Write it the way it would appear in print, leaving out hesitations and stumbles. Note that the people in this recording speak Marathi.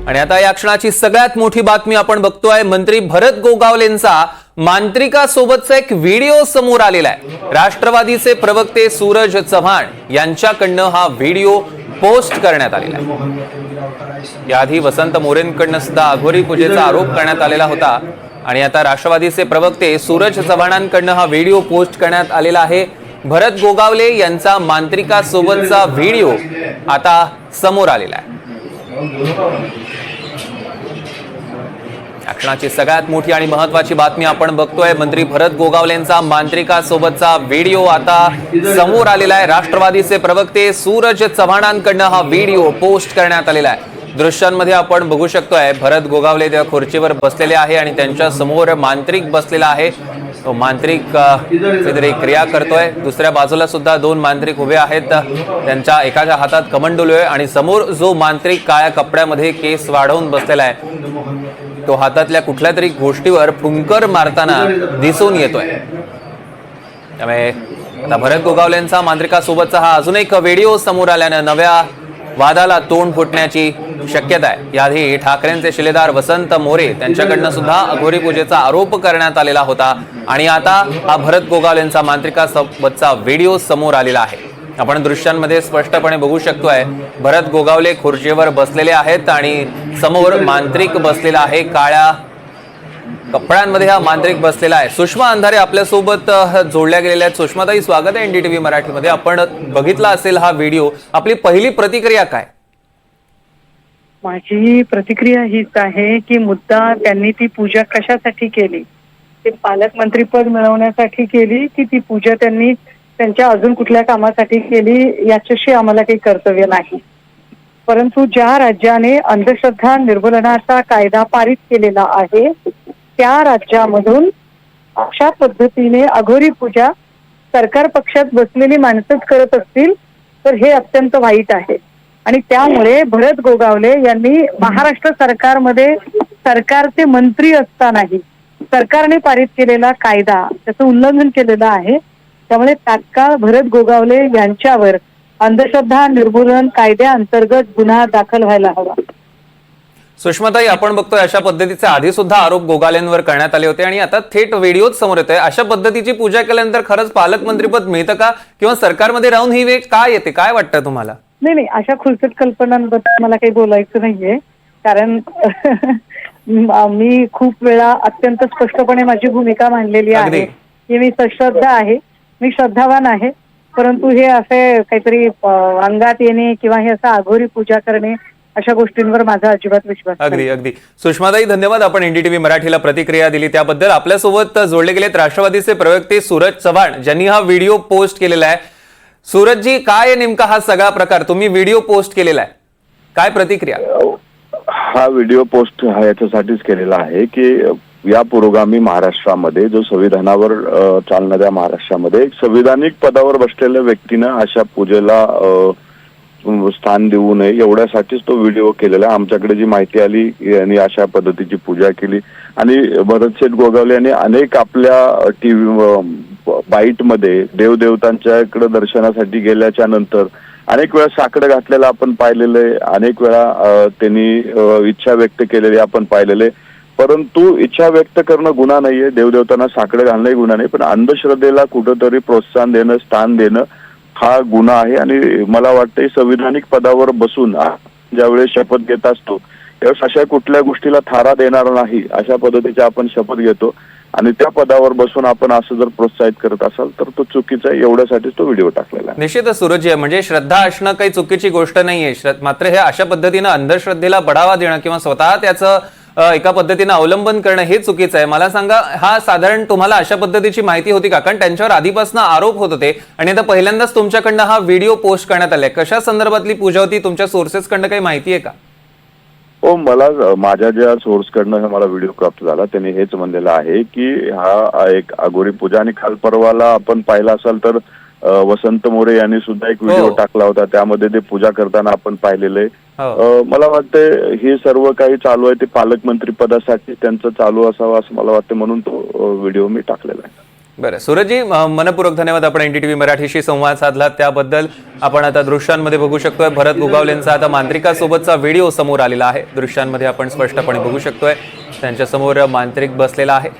आणि आता या क्षणाची सगळ्यात मोठी बातमी आपण बघतोय। मंत्री भरत गोगावलेंचा मांत्रिकासोबतचा एक व्हिडिओ समोर आलेला आहे। राष्ट्रवादीचे प्रवक्ते सूरज चव्हाण यांच्याकडनं हा व्हिडिओ पोस्ट करण्यात आलेला आहे। याआधी वसंत मोरेंकडनं सुद्धा अघोरी पूजेचा आरोप करण्यात आलेला होता आणि आता राष्ट्रवादीचे प्रवक्ते सूरज चव्हाणांकडनं हा व्हिडिओ पोस्ट करण्यात आलेला आहे। भरत गोगावले यांचा मांत्रिकासोबतचा व्हिडिओ आता समोर आलेला आहे। क्षणाची सगळ्यात मोठी आणि महत्त्वाची बातमी आपण बघतोय। मंत्री भरत गोगावलेंचा मांत्रिकासोबतचा व्हिडिओ आता समोर आलेला आहे। राष्ट्रवादीचे प्रवक्ते सूरज चव्हाणांकडनं हा व्हिडिओ पोस्ट करण्यात आलेला आहे। दृश्यांमध्ये आपण बघू शकतोय भरत गोगावले त्या खुर्चीवर बसलेले आहे आणि त्यांच्या समोर मांत्रिक बसलेला आहे। तो मांत्रिक काहीतरी क्रिया करतोय। दुसऱ्या बाजूला सुद्धा दोन मांत्रिक उभे आहेत, त्यांच्या एकाच्या हातात कमंडलू आहे आणि समोर जो मांत्रिक काळ्या कपड्यामध्ये केस वाढवून बसलेला आहे तो हातातल्या कुठल्या तरी गोष्टीवर फुंकर मारताना दिसून येतोय। त्यामुळे आता भरत गोगावलेंचा मांत्रिकासोबतचा हा अजून एक व्हिडिओ समोर आल्यानं नव्या वादाला तोंड फुटण्याची शक्यता आहे। याआधी ठाकरेंचे शिलेदार वसंत मोरे त्यांच्याकडनं सुद्धा अघोरी पूजेचा आरोप करण्यात आलेला होता आणि आता हा भरत गोगावलेंचा मांत्रिकासोबतचा व्हिडिओ समोर आलेला आहे। आपण दृश्यांमध्ये स्पष्टपणे बघू शकतोय भरत गोगावले खुर्चीवर बसलेले आहेत आणि समोर मांत्रिक बसलेला आहे। काळ्या कपड्यांमध्ये हा मांत्रिक बसलेला आहे। सुषमा अंधारे आपल्यासोबत जोडल्या गेलेल्या आहेत। सुषमाताई, स्वागत आहे एनडीटीव्ही मराठीमध्ये। आपण बघितला असेल हा व्हिडिओ, आपली पहिली प्रतिक्रिया काय? माझी प्रतिक्रिया हीच आहे की मुद्दा त्यांनी ती पूजा कशासाठी केली, ते पालकमंत्रीपद मिळवण्यासाठी केली की ती पूजा त्यांनी त्यांच्या अजून कुठल्या कामासाठी केली याच्याशी आम्हाला काही कर्तव्य नाही। परंतु ज्या राज्याने अंधश्रद्धा निर्मूलनाचा कायदा पारित केलेला आहे त्या राज्यामधून अशा पद्धतीने अघोरी पूजा सरकार पक्षात बसलेली माणसंच करत असतील तर हे अत्यंत वाईट आहे। आणि त्यामुळे भरत गोगावले यांनी महाराष्ट्र सरकारमध्ये सरकारचे मंत्री असतानाही सरकारने पारित केलेला कायदा त्याचं उल्लंघन केलेलं आहे। त्यामुळे तात्काळ भरत गोगावले यांच्यावर अंधश्रद्धा निर्मूलन कायद्याअंतर्गत गुन्हा दाखल व्हायला हवा। सुषमाताई, आपण बघतोय अशा पद्धतीचे आधी सुद्धा आरोप गोगावलेंवर करण्यात आले होते आणि आता थेट व्हिडिओच समोर येतोय। अशा पद्धतीची पूजा केल्यानंतर खरंच पालकमंत्रीपद मिळतं का किंवा सरकारमध्ये राहून ही वेळ काय येते, काय वाटतं तुम्हाला? नाही, अशा खुलसट कल्पनांबद्दल मला काही बोलायचं नाहीये, कारण मी खूप वेळा अत्यंत स्पष्टपणे माझी भूमिका मांडलेली आहे की मी सश्रद्धा आहे, मी श्रद्धावान आहे। परंतु हे असे काहीतरी अंगात येणे किंवा हे असं अघोरी पूजा करणे अशा गोष्टींवर माझा अजिबात विश्वास नाही। अगदी सुषमाताई, धन्यवाद आपण एनडीटीव्ही मराठीला प्रतिक्रिया दिली त्याबद्दल। आपल्यासोबत जोडले गेलेत राष्ट्रवादीचे प्रवक्ते सूरज चव्हाण ज्यांनी हा व्हिडिओ पोस्ट केलेला आहे। सूरजजी, काय नेमका हा सगळा प्रकार? तुम्ही व्हिडिओ पोस्ट केलेला आहे, काय प्रतिक्रिया? हा व्हिडिओ पोस्ट हा याच्यासाठीच केलेला आहे की या पुरोगामी महाराष्ट्रामध्ये जो संविधानावर चालणाऱ्या महाराष्ट्रामध्ये एक संविधानिक पदावर बसलेल्या व्यक्तीनं अशा पूजेला स्थान देऊ नये एवढ्यासाठीच तो व्हिडिओ केलेला आहे। आमच्याकडे जी माहिती आली यांनी अशा पद्धतीची पूजा केली आणि भरतशेठ गोगावले यांनी अनेक आपल्या टीव्ही बाईटमध्ये देवदेवतांच्या इकडे दर्शनासाठी गेल्याच्या नंतर अनेक वेळा साकडं घातलेलं आपण पाहिलेलं आहे, अनेक वेळा त्यांनी इच्छा व्यक्त केलेली आपण पाहिलेले। परंतु इच्छा व्यक्त करणं गुन्हा नाहीये, देवदेवतांना साकडं घालणंही गुन्हा नाही, पण अंधश्रद्धेला कुठंतरी प्रोत्साहन देणं, स्थान देणं हा गुन्हा आहे। आणि मला वाटतं संविधानिक पदावर बसून ज्यावेळेस शपथ घेत असतो त्यावेळेस अशा कुठल्या गोष्टीला थारा देणार नाही अशा पद्धतीची आपण शपथ घेतो आणि त्या पदावर बसून आपण असं जर प्रोत्साहित करत असाल तर तो चुकीचा आहे, एवढ्यासाठीच तो व्हिडिओ टाकलेला आहे। निश्चितच सूरज, म्हणजे श्रद्धा असणं काही चुकीची गोष्ट नाहीये, मात्र हे अशा पद्धतीनं अंधश्रद्धेला बढावा देणं किंवा स्वतः त्याचं एका पद्धतीनं अवलंबन करणं हे चुकीचं आहे। मला सांगा, हा साधारण तुम्हाला अशा पद्धतीची माहिती होती का? कारण त्यांच्यावर आधीपासून आरोप होत होते आणि आता पहिल्यांदाच तुमच्याकडनं हा व्हिडिओ पोस्ट करण्यात आलाय। कशा संदर्भातली पूजा होती? तुमच्या सोर्सेस कडनं काही माहिती आहे का? हो, मला माझ्या ज्या सोर्स कडनं मला व्हिडिओ प्राप्त झाला त्यांनी हेच म्हणलेलं आहे की हा एक अघोरी पूजा आणि काल परवाला आपण पाहिला असाल तर वसंत मोरे यांनी सुद्धा एक व्हिडिओ टाकला होता, त्यामध्ये ते पूजा करताना आपण पाहिलेलं आहे। मला वाटतं हे सर्व काही चालू आहे ते पालकमंत्री पदासाठी त्यांचं चालू असावं असं मला वाटतं, म्हणून तो व्हिडिओ मी टाकलेला आहे। बरं, सूरजजी, मनपूर्वक धन्यवाद. आपण NDTV मराठीशी संवाद साधला त्याबद्दल. आपण आता दृश्यांमध्ये बघू शकतोय भरत गोगावलेंचा आता मांत्रिकासोबतचा व्हिडिओ समोर आलेला आहे. दृश्यांमध्ये आपण स्पष्टपणे बघू शकतोय त्यांच्यासमोर मांत्रिक बसलेला आहे.